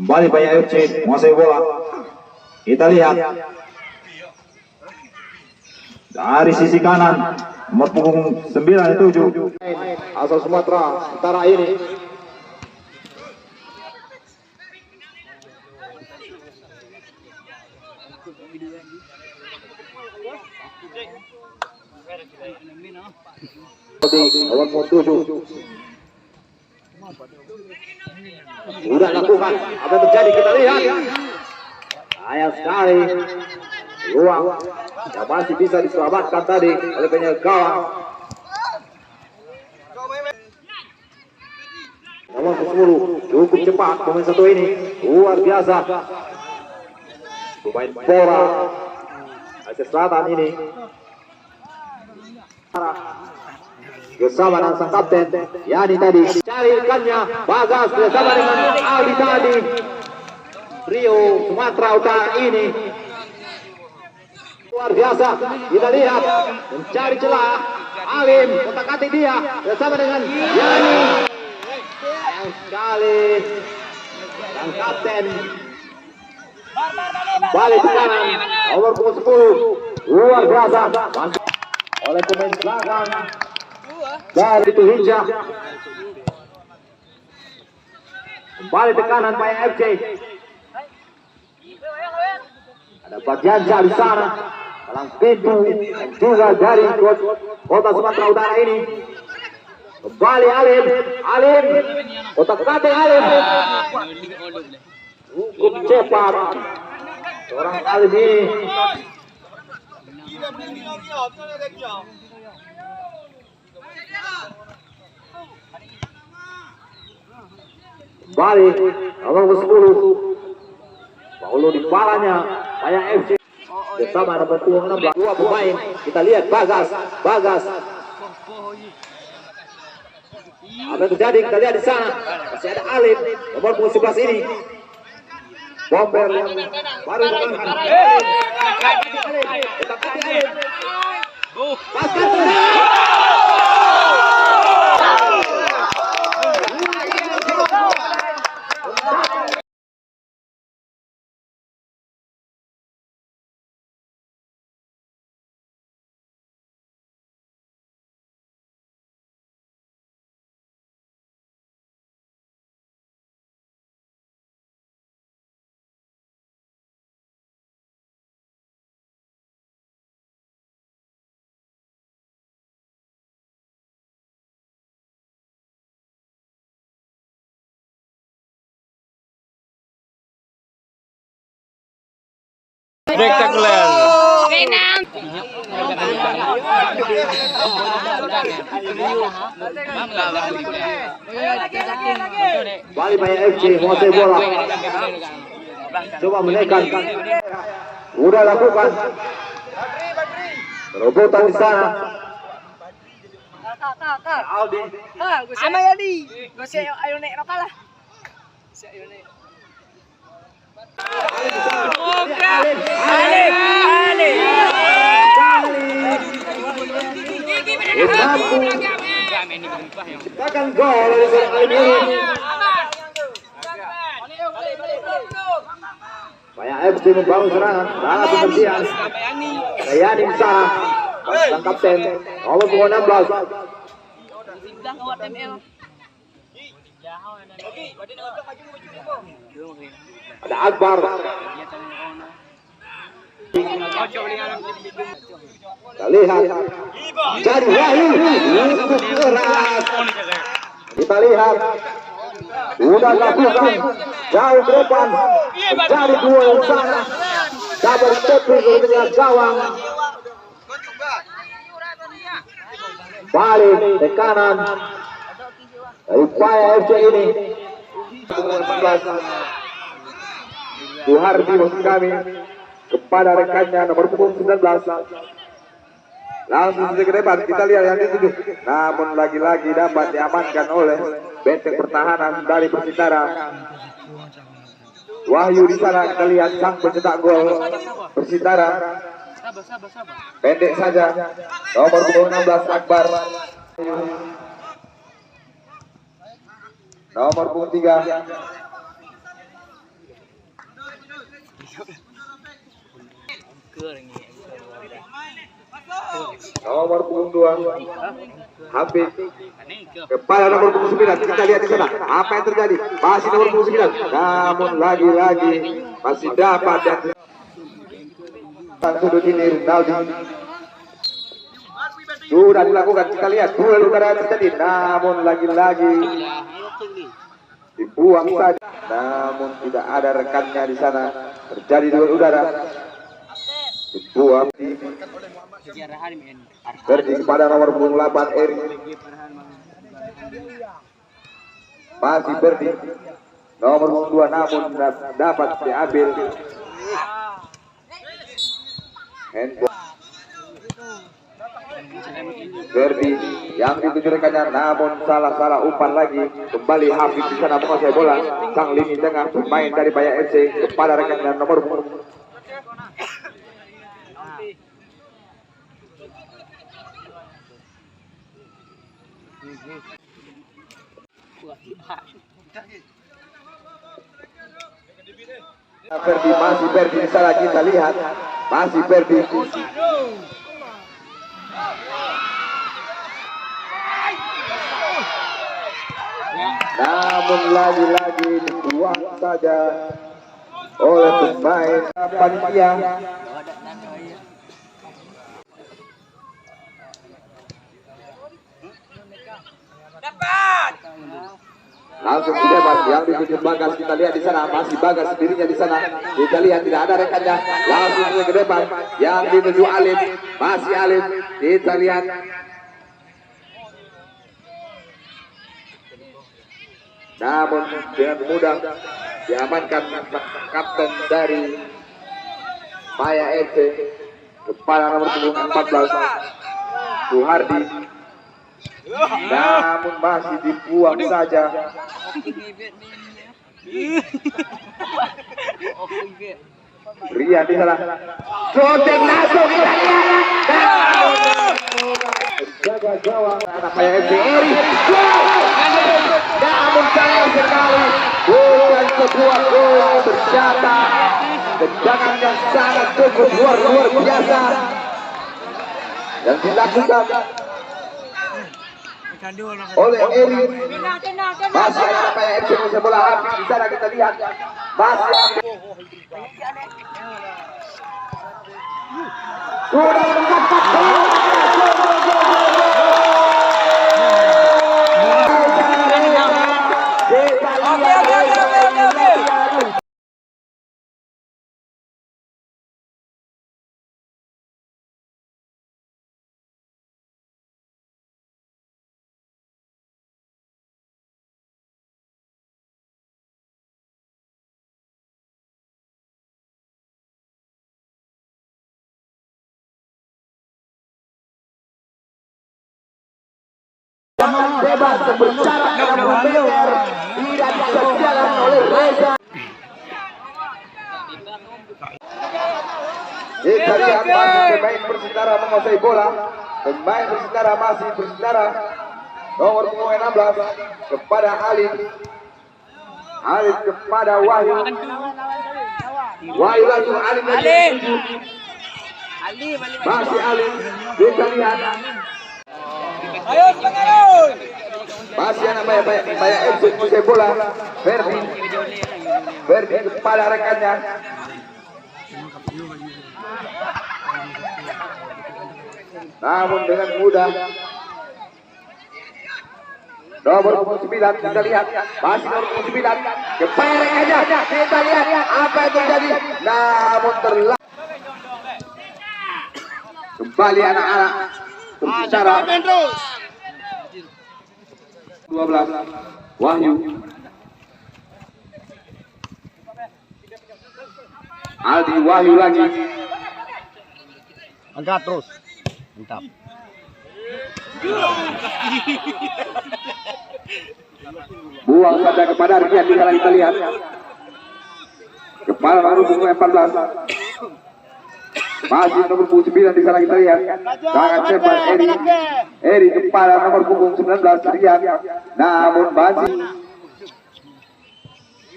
Kembali Paya FC menguasai bola. Kita lihat dari sisi kanan nomor punggung 97 asal Sumatera Utara ini. Nomor 7 udah lakukan apa yang terjadi, kita lihat sayang sekali ruang yang masih bisa diselamatkan tadi oleh penjaga gawang nomor 10. Cukup cepat pemain satu ini, luar biasa pemain Pora Aceh Selatan ini bersama dengan sang kapten Yani tadi cari ikannya Bagas bersama dengan Aldi tadi. Trio Sumatera Utara ini luar biasa, kita lihat mencari celah Alim kotak-atik dia bersama dengan Yani. Sayang sekali sang kapten balik ke kanan nomor 10 luar biasa oleh pemain belakang dari itu Hinja. Kembali ke kanan Paya FC. Ada bagian di sana dalam pintu dan juga dari kota Sumatera Utara ini. Kembali Alim kotak-atik Alim cukup cepat orang Alim ini. Balik nomor 10 Paulo di palanya Paya FC bersama nomor 16 dua pemain. Kita lihat Bagas apa yang terjadi, kita lihat di sana masih ada Alim nomor 11 ini bomber yang baru spektakuler. Balik Paya FC menguasai bola. Coba menekan. Udah lakukan. Terobotan di sana. Aldi. Sama ya di. Gue sih ayo naik apa lah. Si ayo naik. Ciptakan gol dari Alim ini. Paya FC membangun serangan dalam pengertian Yani di sana sang kapten nomor 16. Ada Akbar. Kita lihat cari Wahyu keras. Kita lihat udah lakukan jauh ke depan mencari dua yang sana double tapping dengan gawang. Balik ke kanan dari Paya FC ini. 14 Suhardi maksud kami kepada rekannya nomor punggung 19. Langsung saja ke depan, kita lihat yang dituju. Namun lagi-lagi dapat diamankan oleh benteng pertahanan dari Persitara. Wahyu di sana, kita lihat sang pencetak gol Persitara. Pendek saja, nomor punggung 16 Akbar. Nomor punggung 3 Nomor punggung 2 Habib kepada nomor punggung 9. Kita lihat di sana apa yang terjadi. Masih nomor punggung 9, namun lagi-lagi masih dapat dan sudut ini Rinaldi sudah dilakukan. Kita lihat duel udara terjadi, namun lagi-lagi dibuang saja, namun tidak ada rekannya di sana. Terjadi duel udara, dibuang Berdi kepada nomor punggung 8 Eri. Masih Berdi nomor punggung 2, namun dapat diambil handball. Berdi yang dituju rekannya, namun salah umpan lagi. Kembali Habib di sana menguasai bola. Sang lini tengah pemain dari Bayang FC kepada rekannya nomor punggung Berdi. Masih Berdi di sana, kita lihat masih Berdi. Namun lagi-lagi dibuang saja oleh pemain panitia. Langsung ditembak yang dituju Bagas. Kita lihat di sana masih Bagas sendirinya di sana. Kita lihat tidak ada rekannya. Langsung ke depan yang dituju Alim. Masih Alim. Kita lihat namun dengan mudah diamankan kapten dari Maya FC kepada nomor punggung 14 Suhardi, namun masih dibuang saja. Rian di sana, shooting langsung kita lihat, jaga gawang anak Maya FC Eri. Namun sayang sekali bukan sebuah gol yang tercatat. Tendangan yang sangat cukup luar biasa yang dilakukan oleh Eri. Masih ada Bayang FC menguasai bola. Habis di sana kita lihat masih sudah mendapat gol. Bebas berjarak 60 meter, tidak dikerjakan oleh Reza. Kita lihat masih pemain Persitara menguasai bola. Pemain Persitara masih Persitara. Nomor punggung 16 kepada Alif. Alif kepada Wahyu. Wahyu langsung Alif. Masih Alif. Kita lihat. Ayo semangat. Masih anak Bayang FC menguasai bola. Verdi kepada rekannya. Namun dengan mudah nomor 9 kita lihat masih nomor 9 kepada rekannya. Kita lihat apa yang terjadi. Namun terlalu kembali anak-anak Persitara 12 Wahyu. Aldi Wahyu lagi. Angkat terus. Mantap. Buang saja kepada Rian di sana kita lihat. Kepala nomor punggung 14. Masih nomor punggung 9 di sana kita lihat. Sangat cepat Eri kepala nomor punggung 19 Rian. Namun masih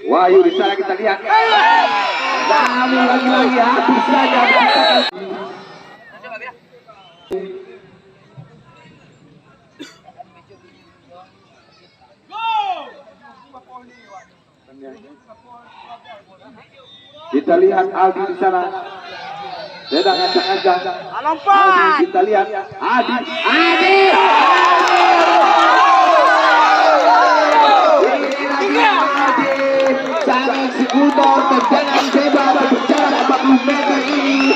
Wahyu di sana kita lihat. Namun lagi-lagi habis saja. Kita lihat Aldi di sana. Sedang ancang-ancang. Aldi, kita lihat Adi. Sang eksekutor tendangan bebas berjarak 40 meter ini.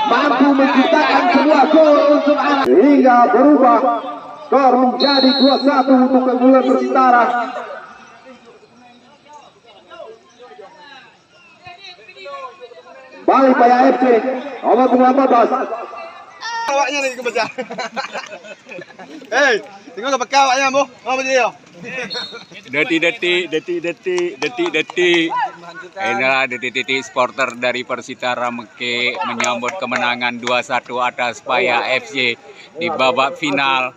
Mampu menciptakan sebuah gol untuk anak hingga berubah skor menjadi 2-1 untuk keunggulan Persitara. Balik Paya FC nomor 14. Awaknya nih kebaca. Hei, tengok apa kawaknya, Bu? Apa dia? Detik. Inilah detik-detik supporter dari Persitara Mekhe menyambut kemenangan 2-1 atas Paya FC di babak final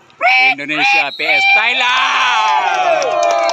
Indonesia PS Thailand.